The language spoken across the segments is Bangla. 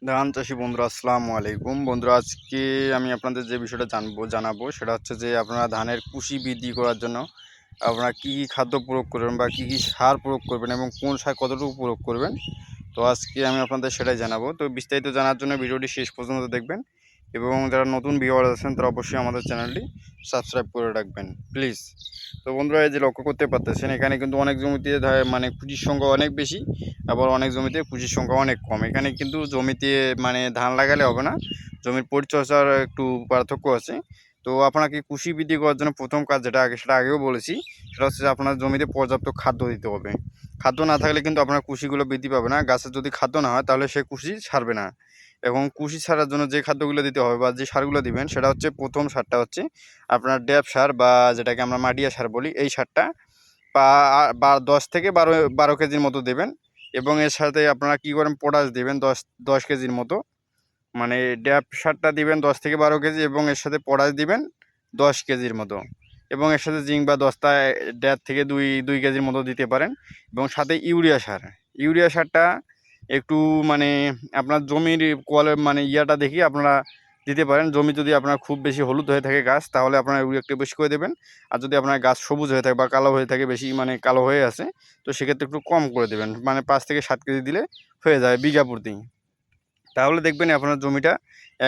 ধান চাষি বন্ধুরা আসসালামু আলাইকুম। বন্ধুরা, আজকে আমি আপনাদের যে বিষয়টা জানাবো সেটা হচ্ছে যে আপনারা ধানের কুশি বৃদ্ধি করার জন্য আপনারা কী কী খাদ্য প্রয়োগ করবেন বা কী কী সার প্রয়োগ করবেন এবং কোন সার কতটুকু প্রয়োগ করবেন। তো আজকে আমি আপনাদের সেটাই জানাবো। তো বিস্তারিত জানার জন্য ভিডিওটি শেষ পর্যন্ত দেখবেন এবং যারা নতুন ভিউয়ার আছেন তারা অবশ্যই আমাদের চ্যানেলটি সাবস্ক্রাইব করে রাখবেন প্লিজ। তো বন্ধুরা, এই যে লক্ষ্য করতে পারতেছেন এখানে কিন্তু অনেক জমিতে মানে কুচির সংখ্যা অনেক বেশি, আবার অনেক জমিতে কুচির সংখ্যা অনেক কম। এখানে কিন্তু জমিতে মানে ধান লাগালে হবে না, জমির পরিচর্যার একটু পার্থক্য আছে। তো আপনাকে কুশি বৃদ্ধি করার জন্য প্রথম কাজ যেটা সেটা আগেও বলেছি, সেটা হচ্ছে যে আপনার জমিতে পর্যাপ্ত খাদ্য দিতে হবে। খাদ্য না থাকলে কিন্তু আপনার কুশিগুলো বৃদ্ধি পাবে না। গাছের যদি খাদ্য না হয় তাহলে সে কুশি ছাড়বে না। এবং কুশি ছাড়ার জন্য যে খাদ্যগুলো দিতে হবে বা যে সারগুলো দিবেন সেটা হচ্ছে, প্রথম সারটা হচ্ছে আপনার ড্যাপ সার বা যেটাকে আমরা মাটিয়া সার বলি, এই সারটা বা 10 থেকে 12 কেজির মতো দেবেন। এবং এর সাথে আপনারা কী করেন, পটাশ দেবেন 10 কেজির মতো। মানে ড্যাপ সারটা দিবেন 10 থেকে 12 কেজি এবং এর সাথে পটাশ দিবেন 10 কেজির মতো। এবং এর সাথে জিঙ্ক বা দস্তায় 1.5 থেকে 2 কেজির মতো দিতে পারেন। এবং সাথে ইউরিয়া সারটা একটু মানে আপনার জমির মানে ইয়াটা দেখি আপনারা দিতে পারেন। জমি যদি আপনার খুব বেশি হলুদ হয়ে থাকে গাছ, তাহলে আপনারা ইউরিয়া একটু বেশি করে দেবেন। আর যদি আপনার গাছ সবুজ হয়ে থাকে বা কালো হয়ে থাকে, বেশি মানে কালো হয়ে আছে, তো সেক্ষেত্রে একটু কম করে দেবেন। মানে 5 থেকে 7 কেজি দিলে হয়ে যায় বিঘা প্রতি। তাহলে দেখবেন আপনার জমিটা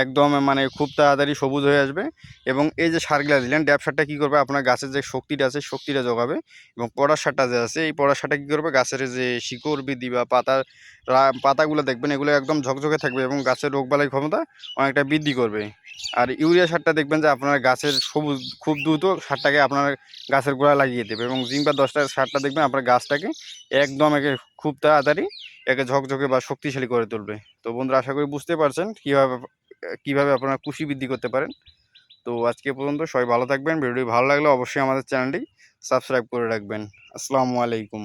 একদম মানে খুব তাড়াতাড়ি সবুজ হয়ে আসবে। এবং এই যে সারগুলা দিলেন, ড্যাপ সারটা কী করবে, আপনার গাছের যে শক্তিটা আছে শক্তিটা জোগাবে। এবং পটাশ সারটা যে আছে, এই পটাশ সারটা কী করবে, গাছের যে শিকড় বৃদ্ধি বা পাতাগুলো দেখবেন এগুলো একদম ঝকঝকে থাকবে এবং গাছের রোগবালাই ক্ষমতা অনেকটা বৃদ্ধি করবে। আর ইউরিয়া সারটা দেখবেন যে আপনার গাছের সবুজ খুব দ্রুত সারটাকে আপনার গাছের গোড়ায় লাগিয়ে দেবে। এবং জিঙ্ক বা 10 টাকার সারটা দেখবেন আপনার গাছটাকে একদম খুব তাড়াতাড়ি ঝকঝকে বা শক্তিশালী করে তুলবে। তো বন্ধুরা, আশা করি বুঝতে পারছেন কীভাবে আপনারা কুশি বৃদ্ধি করতে পারেন। তো আজকে পর্যন্ত সবাই ভালো থাকবেন। ভিডিওটি ভালো লাগলে অবশ্যই আমাদের চ্যানেলটি সাবস্ক্রাইব করে রাখবেন। আসসালামু আলাইকুম।